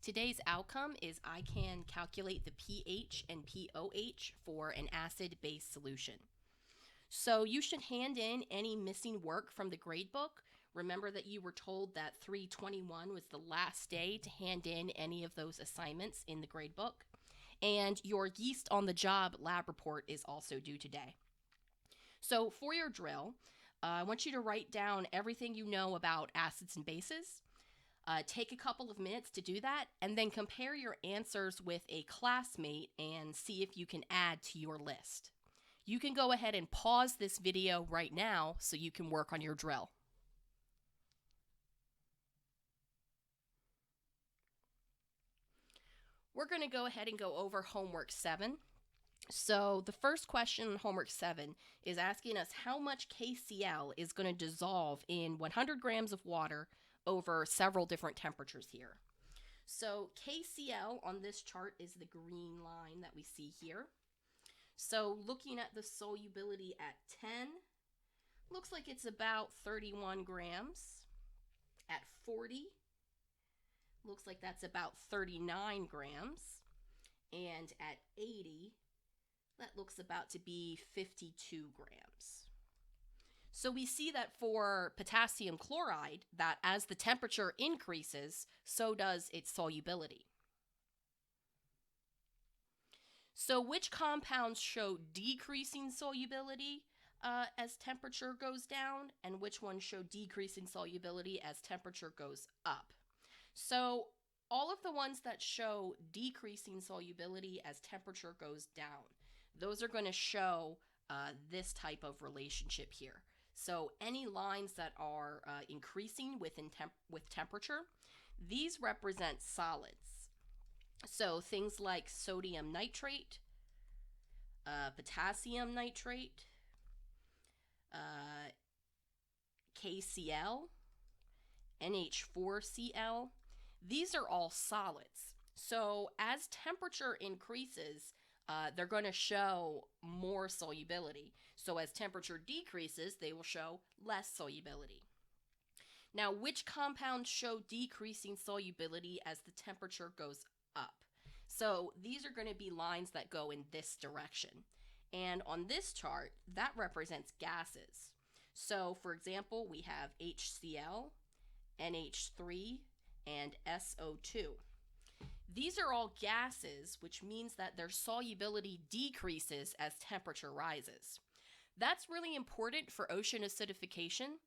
Today's outcome is I can calculate the pH and pOH for an acid-base solution. So you should hand in any missing work from the grade book. Remember that you were told that 3/21 was the last day to hand in any of those assignments in the grade book. And your yeast on the job lab report is also due today. So for your drill, I want you to write down everything you know about acids and bases. Take a couple of minutes to do that, and then compare your answers with a classmate and see if you can add to your list. You can go ahead and pause this video right now so you can work on your drill. We're going to go ahead and go over homework 7. So the first question in homework 7 is asking us how much KCl is going to dissolve in 100 grams of water over several different temperatures here. So KCl on this chart is the green line that we see here. So looking at the solubility at 10, looks like it's about 31 grams. At 40, looks like that's about 39 grams. And at 80, that looks about to be 52 grams. So we see that for potassium chloride, that as the temperature increases, so does its solubility. So which compounds show decreasing solubility as temperature goes down, and which ones show decreasing solubility as temperature goes up? So all of the ones that show decreasing solubility as temperature goes down, those are going to show this type of relationship here. So any lines that are increasing with temperature, these represent solids. So things like sodium nitrate, potassium nitrate, KCl, NH4Cl, these are all solids. So as temperature increases, they're going to show more solubility. So as temperature decreases, they will show less solubility. Now, which compounds show decreasing solubility as the temperature goes up? So these are going to be lines that go in this direction. And on this chart, that represents gases. So for example, we have HCl, NH3, and SO2. These are all gases, which means that their solubility decreases as temperature rises. That's really important for ocean acidification.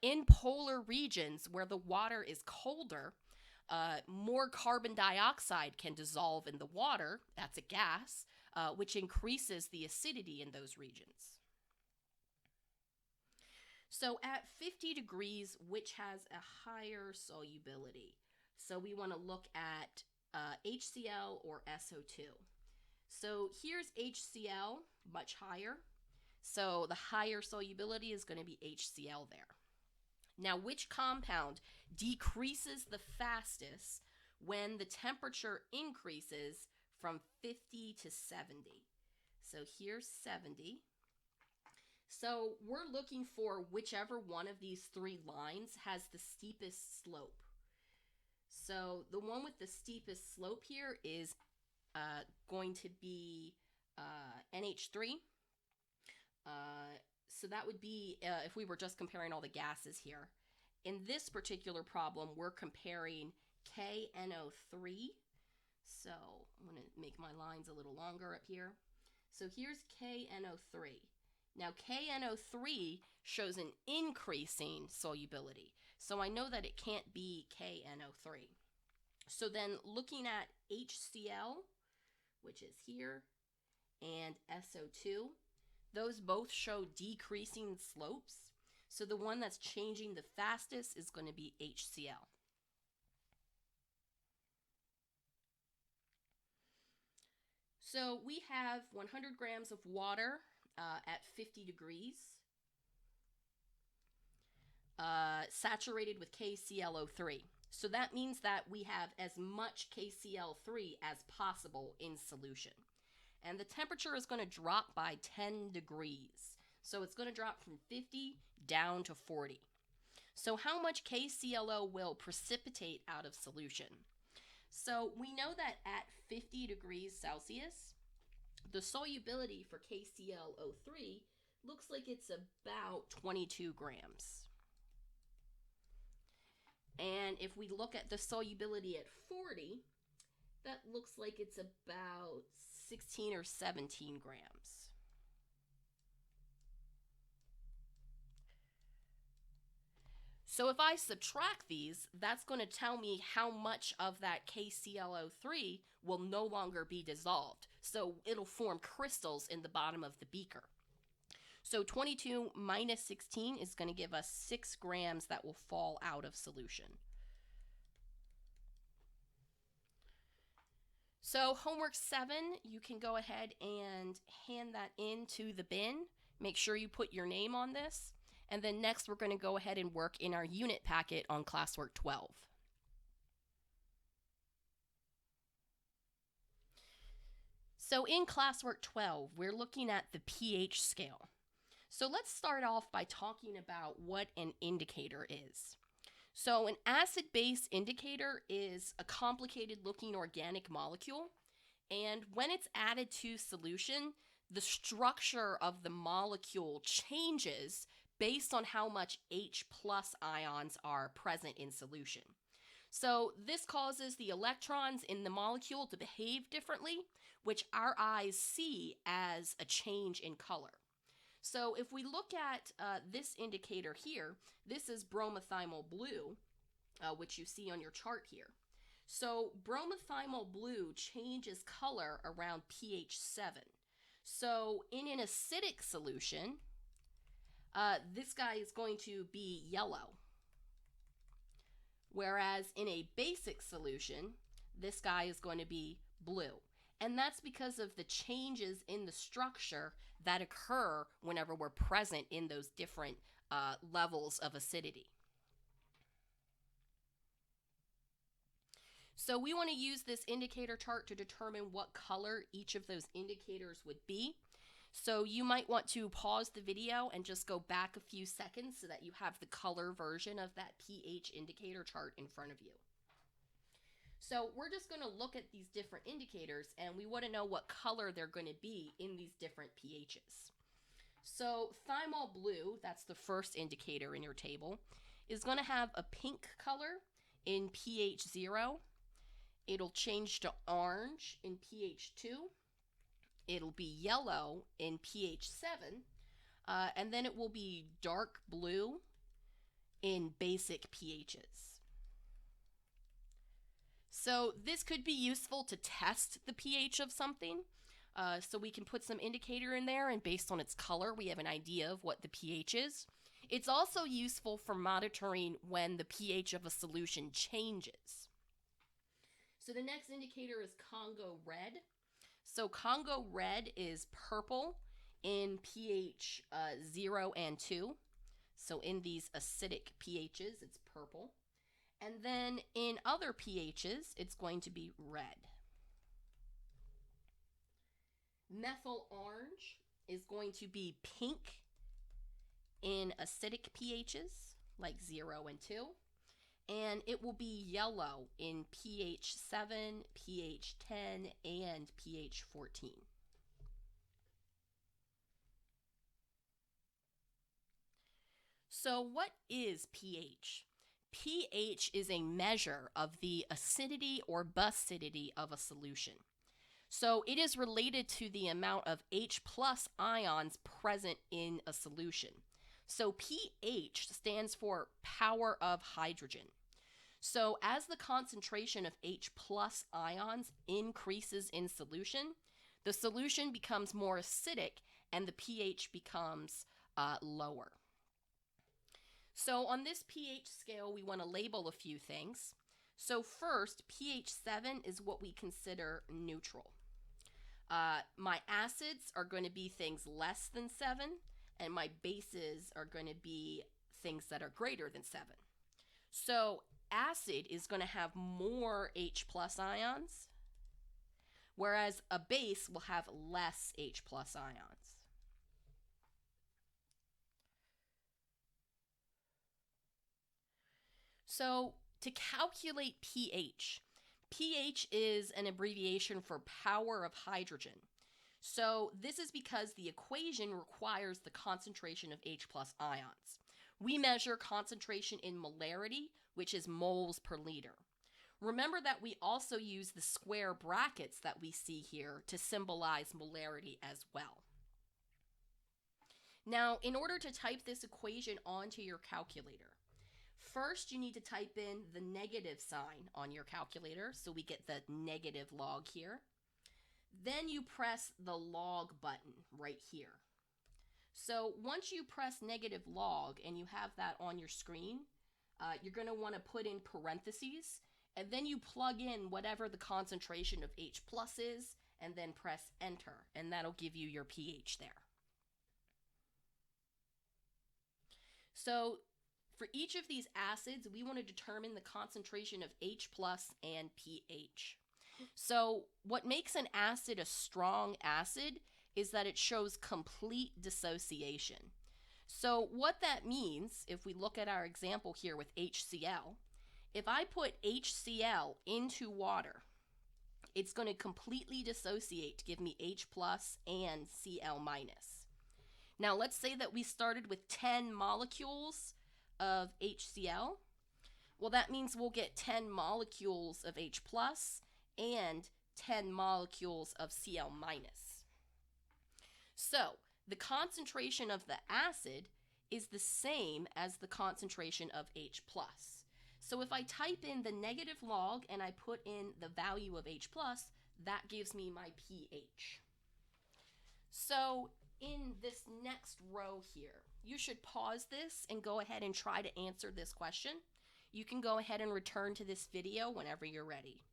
In polar regions where the water is colder, more carbon dioxide can dissolve in the water, that's a gas, which increases the acidity in those regions. So at 50 degrees, which has a higher solubility? So we want to look at HCl or SO2. So here's HCl, much higher. So the higher solubility is going to be HCl there. Now, which compound decreases the fastest when the temperature increases from 50 to 70? So here's 70. So we're looking for whichever one of these three lines has the steepest slope. So the one with the steepest slope here is going to be NH3. So that would be if we were just comparing all the gases here. In this particular problem, we're comparing KNO3. So I'm going to make my lines a little longer up here. So here's KNO3. Now KNO3 shows an increasing solubility. So I know that it can't be KNO3. So then looking at HCl, which is here, and SO2, those both show decreasing slopes. So the one that's changing the fastest is going to be HCl. So we have 100 grams of water at 50 degrees, saturated with KClO3. So that means that we have as much KCl3 as possible in solution. And the temperature is going to drop by 10 degrees. So it's going to drop from 50 down to 40. So how much KClO will precipitate out of solution? So we know that at 50 degrees Celsius, the solubility for KClO3 looks like it's about 22 grams. And if we look at the solubility at 40, that looks like it's about 16 or 17 grams. So if I subtract these, that's going to tell me how much of that KClO3 will no longer be dissolved. So it'll form crystals in the bottom of the beaker. So 22 minus 16 is going to give us 6 grams that will fall out of solution. So homework 7, you can go ahead and hand that into the bin. Make sure you put your name on this. And then next we're going to go ahead and work in our unit packet on classwork 12. So in classwork 12, we're looking at the pH scale. So let's start off by talking about what an indicator is. So an acid-base indicator is a complicated looking organic molecule, and when it's added to solution, the structure of the molecule changes based on how much H plus ions are present in solution. So this causes the electrons in the molecule to behave differently, which our eyes see as a change in color. So if we look at this indicator here, this is bromothymol blue, which you see on your chart here. So bromothymol blue changes color around pH 7. So in an acidic solution, this guy is going to be yellow. Whereas in a basic solution, this guy is going to be blue. And that's because of the changes in the structure that occur whenever we're present in those different levels of acidity. So we want to use this indicator chart to determine what color each of those indicators would be. So you might want to pause the video and just go back a few seconds so that you have the color version of that pH indicator chart in front of you. So we're just going to look at these different indicators and we want to know what color they're going to be in these different pHs. So thymol blue, that's the first indicator in your table, is going to have a pink color in pH 0. It'll change to orange in pH 2. It'll be yellow in pH 7, and then it will be dark blue in basic pHs. So this could be useful to test the pH of something. So we can put some indicator in there, and based on its color, we have an idea of what the pH is. It's also useful for monitoring when the pH of a solution changes. So the next indicator is Congo red. So Congo red is purple in pH 0 and 2. So in these acidic pHs, it's purple. And then in other pHs, it's going to be red. Methyl orange is going to be pink in acidic pHs, like 0 and 2. And it will be yellow in pH 7, pH 10, and pH 14. So what is pH? pH is a measure of the acidity or basicity of a solution. So it is related to the amount of H plus ions present in a solution. So pH stands for power of hydrogen. So as the concentration of H plus ions increases in solution, the solution becomes more acidic and the pH becomes lower. So on this pH scale, we want to label a few things. So first, pH 7 is what we consider neutral. My acids are going to be things less than 7, and my bases are going to be things that are greater than 7. So acid is going to have more H plus ions, whereas a base will have less H plus ions. So to calculate pH, pH is an abbreviation for power of hydrogen. So this is because the equation requires the concentration of H plus ions. We measure concentration in molarity, which is moles per liter. Remember that we also use the square brackets that we see here to symbolize molarity as well. Now, in order to type this equation onto your calculator, first you need to type in the negative sign on your calculator, so we get the negative log here. Then you press the log button right here. So once you press negative log and you have that on your screen, you're going to want to put in parentheses, and then you plug in whatever the concentration of H plus is, and then press enter, and that'll give you your pH there. So for each of these acids, we want to determine the concentration of H plus and pH. So what makes an acid a strong acid is that it shows complete dissociation. So what that means, if we look at our example here with HCl, if I put HCl into water, it's going to completely dissociate to give me H plus and Cl minus. Now let's say that we started with 10 molecules of HCl. Well, that means we'll get 10 molecules of H plus and 10 molecules of Cl minus. So the concentration of the acid is the same as the concentration of H plus. So if I type in the negative log and I put in the value of H plus, that gives me my pH. So in this next row here, you should pause this and go ahead and try to answer this question. You can go ahead and return to this video whenever you're ready.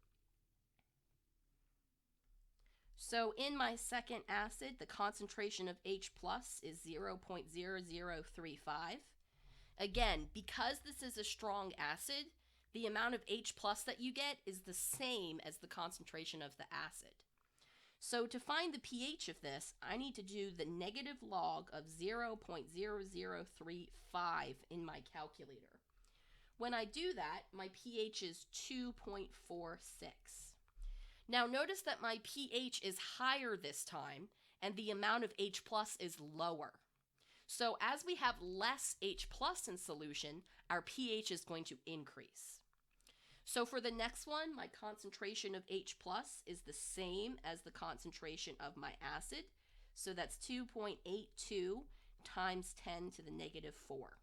So in my second acid, the concentration of H plus is 0.0035. Again, because this is a strong acid, the amount of H plus that you get is the same as the concentration of the acid. So to find the pH of this, I need to do the negative log of 0.0035 in my calculator. When I do that, my pH is 2.46. Now notice that my pH is higher this time, and the amount of H plus is lower. So as we have less H plus in solution, our pH is going to increase. So for the next one, my concentration of H plus is the same as the concentration of my acid. So that's 2.82 times 10 to the negative 4.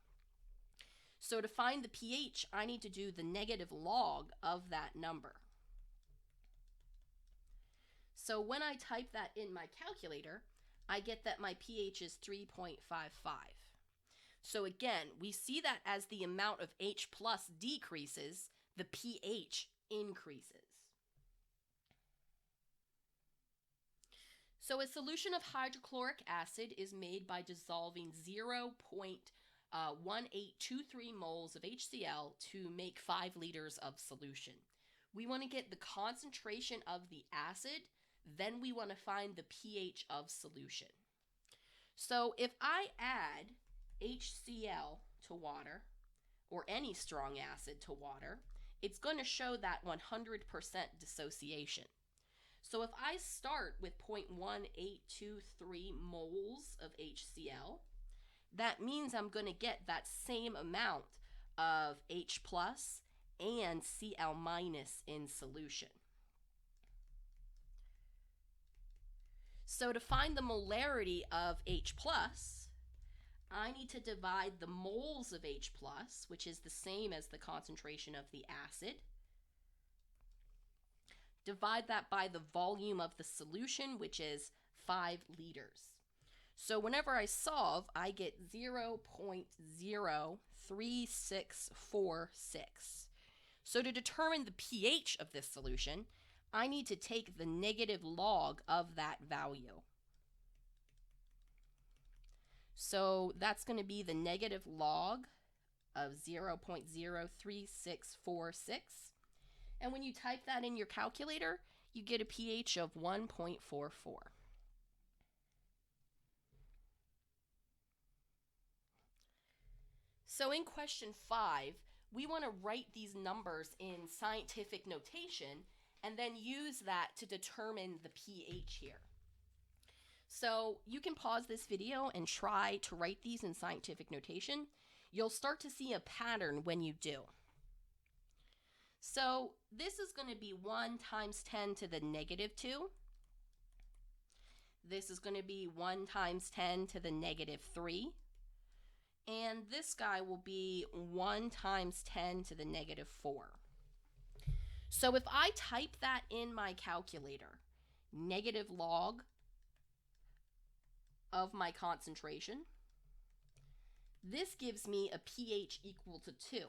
So to find the pH, I need to do the negative log of that number. So when I type that in my calculator, I get that my pH is 3.55. So again, we see that as the amount of H plus decreases, the pH increases. So a solution of hydrochloric acid is made by dissolving 0.1823 moles of HCl to make 5 liters of solution. We want to get the concentration of the acid, then we want to find the pH of solution. So if I add HCl to water, or any strong acid to water, it's going to show that 100% dissociation. So if I start with 0.1823 moles of HCl, that means I'm going to get that same amount of H plus and Cl minus in solution. So to find the molarity of H plus, I need to divide the moles of H plus, which is the same as the concentration of the acid, divide that by the volume of the solution, which is 5 liters. So whenever I solve, I get 0.03646. So to determine the pH of this solution, I need to take the negative log of that value. So that's going to be the negative log of 0.03646. And when you type that in your calculator, you get a pH of 1.44. So in question 5, we want to write these numbers in scientific notation and then use that to determine the pH here. So you can pause this video and try to write these in scientific notation. You'll start to see a pattern when you do. So this is going to be 1 times 10 to the negative 2. This is going to be 1 times 10 to the negative 3. And this guy will be 1 times 10 to the negative 4. So if I type that in my calculator, negative log of my concentration, this gives me a pH equal to 2.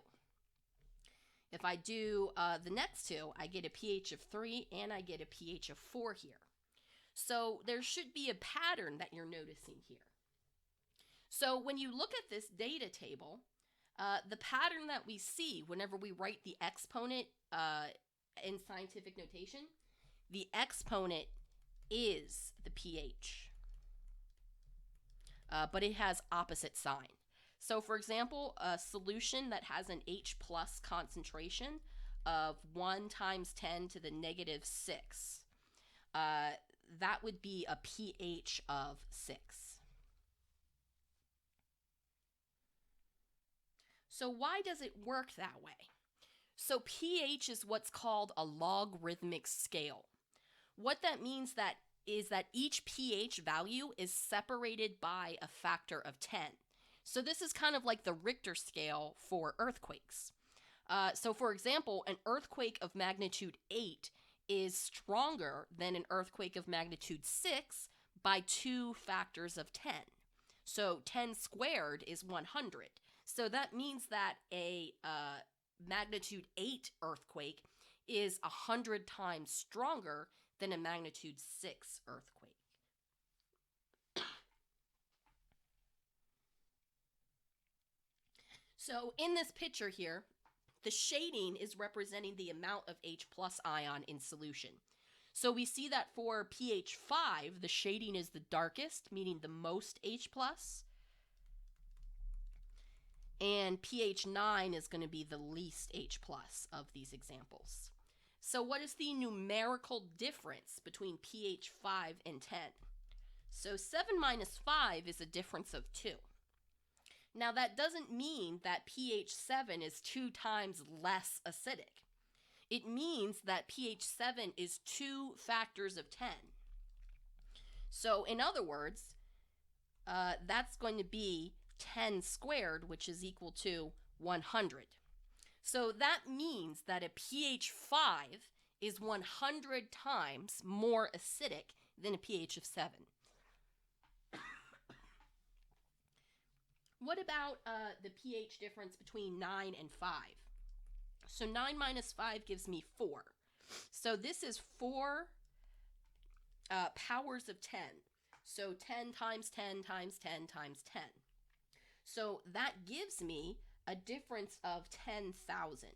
If I do the next two, I get a pH of 3 and I get a pH of 4 here. So there should be a pattern that you're noticing here. So when you look at this data table, the pattern that we see whenever we write the exponent in scientific notation, the exponent is the pH. But it has opposite sign. So for example, a solution that has an H plus concentration of 1 times 10 to the negative 6, that would be a pH of 6. So why does it work that way? So pH is what's called a logarithmic scale. What that means is that each pH value is separated by a factor of 10. So this is kind of like the Richter scale for earthquakes. So for example, an earthquake of magnitude 8 is stronger than an earthquake of magnitude 6 by 2 factors of 10. So 10 squared is 100. So that means that a magnitude 8 earthquake is 100 times stronger than a magnitude 6 earthquake. So in this picture here, the shading is representing the amount of H plus ion in solution. So we see that for pH 5, the shading is the darkest, meaning the most H plus. And pH 9 is going to be the least H plus of these examples. So what is the numerical difference between pH 5 and 10? So 7 minus 5 is a difference of 2. Now that doesn't mean that pH 7 is 2 times less acidic. It means that pH 7 is 2 factors of 10. So in other words, that's going to be 10 squared, which is equal to 100. So that means that a pH 5 is 100 times more acidic than a pH of 7. What about the pH difference between 9 and 5? So 9 minus 5 gives me 4. So this is 4 powers of 10. So 10 times 10 times 10 times 10. So that gives me a difference of 10,000.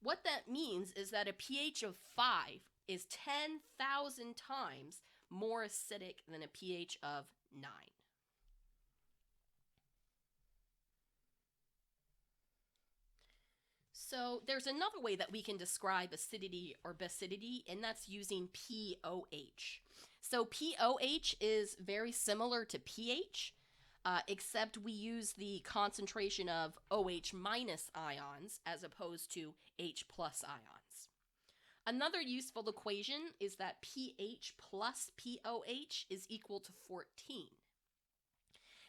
What that means is that a pH of 5 is 10,000 times more acidic than a pH of 9. So there's another way that we can describe acidity or basicity, and that's using pOH. So pOH is very similar to pH, except we use the concentration of OH minus ions as opposed to H plus ions. Another useful equation is that pH plus pOH is equal to 14.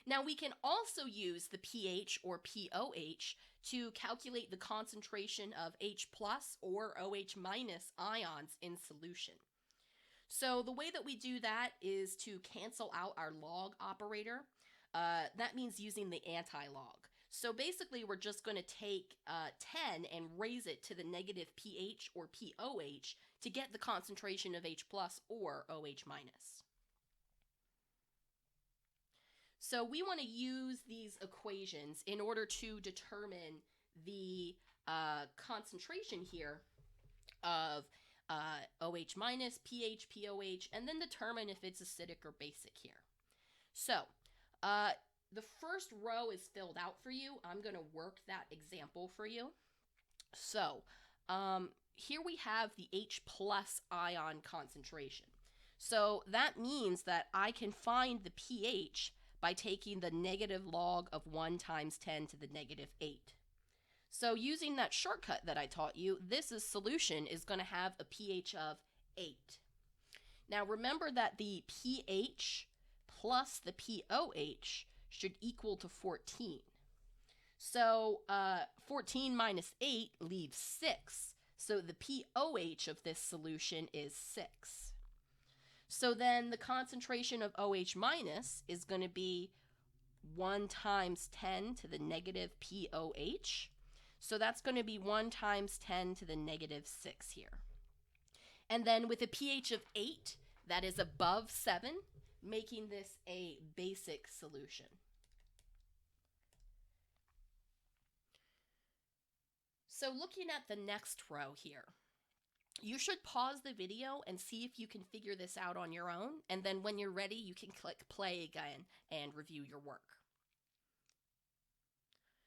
Now we can also use the pH or pOH to calculate the concentration of H plus or OH minus ions in solution. So the way that we do that is to cancel out our log operator. That means using the anti-log. So basically we're just going to take 10 and raise it to the negative pH or pOH to get the concentration of H plus or OH minus. So we want to use these equations in order to determine the concentration here of OH minus, pH, pOH, and then determine if it's acidic or basic here. So the first row is filled out for you. I'm going to work that example for you. So here we have the H plus ion concentration. So that means that I can find the pH by taking the negative log of 1 times 10 to the negative 8. So using that shortcut that I taught you, this solution is going to have a pH of 8. Now remember that the pH plus the pOH should equal to 14. So 14 minus 8 leaves 6. So the pOH of this solution is 6. So then the concentration of OH minus is going to be 1 times 10 to the negative pOH. So that's going to be 1 times 10 to the negative 6 here. And then with a pH of 8, that is above 7, making this a basic solution. So looking at the next row here, you should pause the video and see if you can figure this out on your own, and then when you're ready, you can click play again and review your work.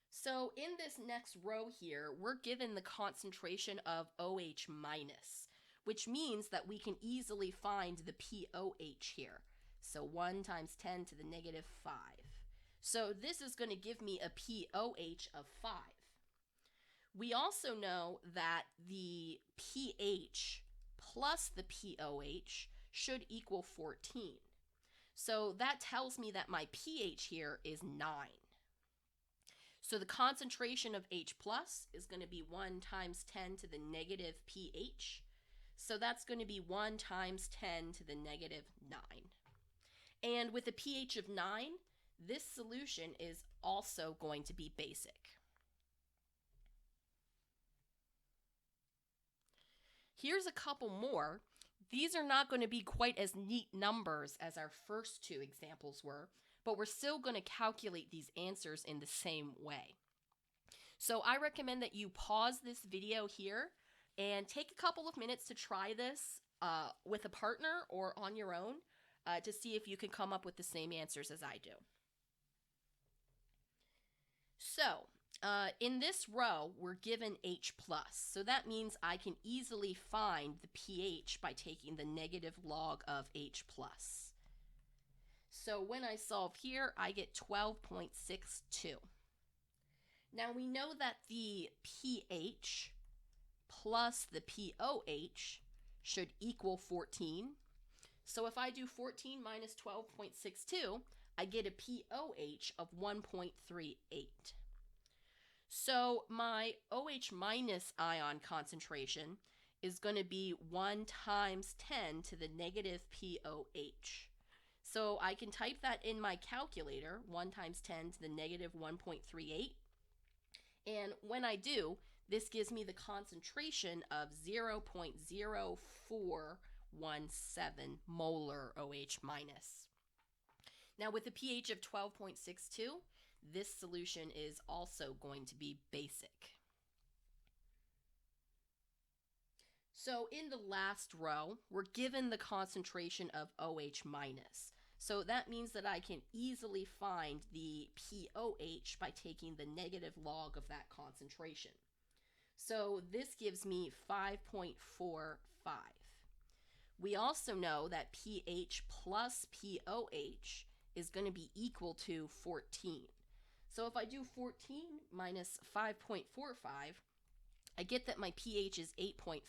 So in this next row here, we're given the concentration of OH minus, which means that we can easily find the pOH here. So 1 times 10 to the negative 5. So this is going to give me a pOH of 5. We also know that the pH plus the pOH should equal 14. So that tells me that my pH here is 9. So the concentration of H plus is going to be 1 times 10 to the negative pH. So that's going to be 1 times 10 to the negative 9. And with a pH of 9, this solution is also going to be basic. Here's a couple more. These are not going to be quite as neat numbers as our first two examples were, but we're still going to calculate these answers in the same way. So I recommend that you pause this video here and take a couple of minutes to try this with a partner or on your own to see if you can come up with the same answers as I do. So in this row, we're given H plus. So that means I can easily find the pH by taking the negative log of H plus. So when I solve here, I get 12.62. Now we know that the pH plus the pOH should equal 14. So if I do 14 minus 12.62, I get a pOH of 1.38. So my OH minus ion concentration is going to be 1 times 10 to the negative pOH. So I can type that in my calculator, 1 times 10 to the negative 1.38. And when I do, this gives me the concentration of 0.0417 molar OH minus. Now with a pH of 12.62, this solution is also going to be basic. So in the last row, we're given the concentration of OH minus. So that means that I can easily find the pOH by taking the negative log of that concentration. So this gives me 5.45. We also know that pH plus pOH is going to be equal to 14. So if I do 14 minus 5.45, I get that my pH is 8.55.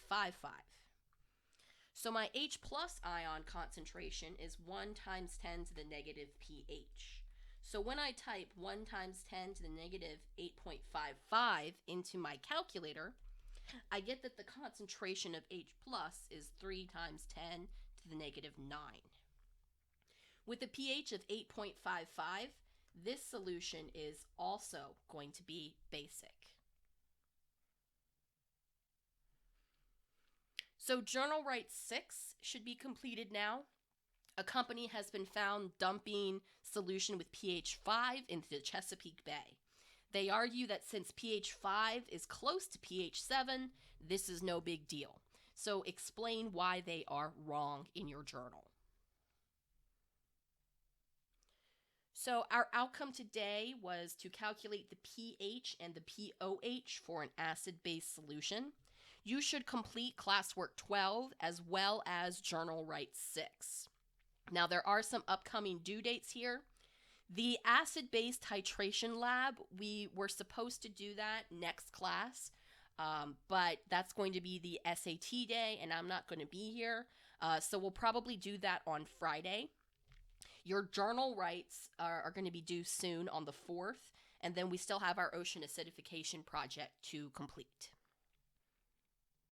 So my H plus ion concentration is 1 times 10 to the negative pH. So when I type 1 times 10 to the negative 8.55 into my calculator, I get that the concentration of H plus is 3 times 10 to the negative 9. With a pH of 8.55, this solution is also going to be basic. So Journal Write 6 should be completed now. A company has been found dumping solution with pH 5 into the Chesapeake Bay. They argue that since pH 5 is close to pH 7, this is no big deal. So explain why they are wrong in your journal. So our outcome today was to calculate the pH and the pOH for an acid-base solution. you should complete classwork 12 as well as journal write 6. Now, there are some upcoming due dates here. The acid-base titration lab, we were supposed to do that next class, but that's going to be the SAT day, and I'm not going to be here. So we'll probably do that on Friday. Your journal writes are going to be due soon on the 4th, and then we still have our ocean acidification project to complete.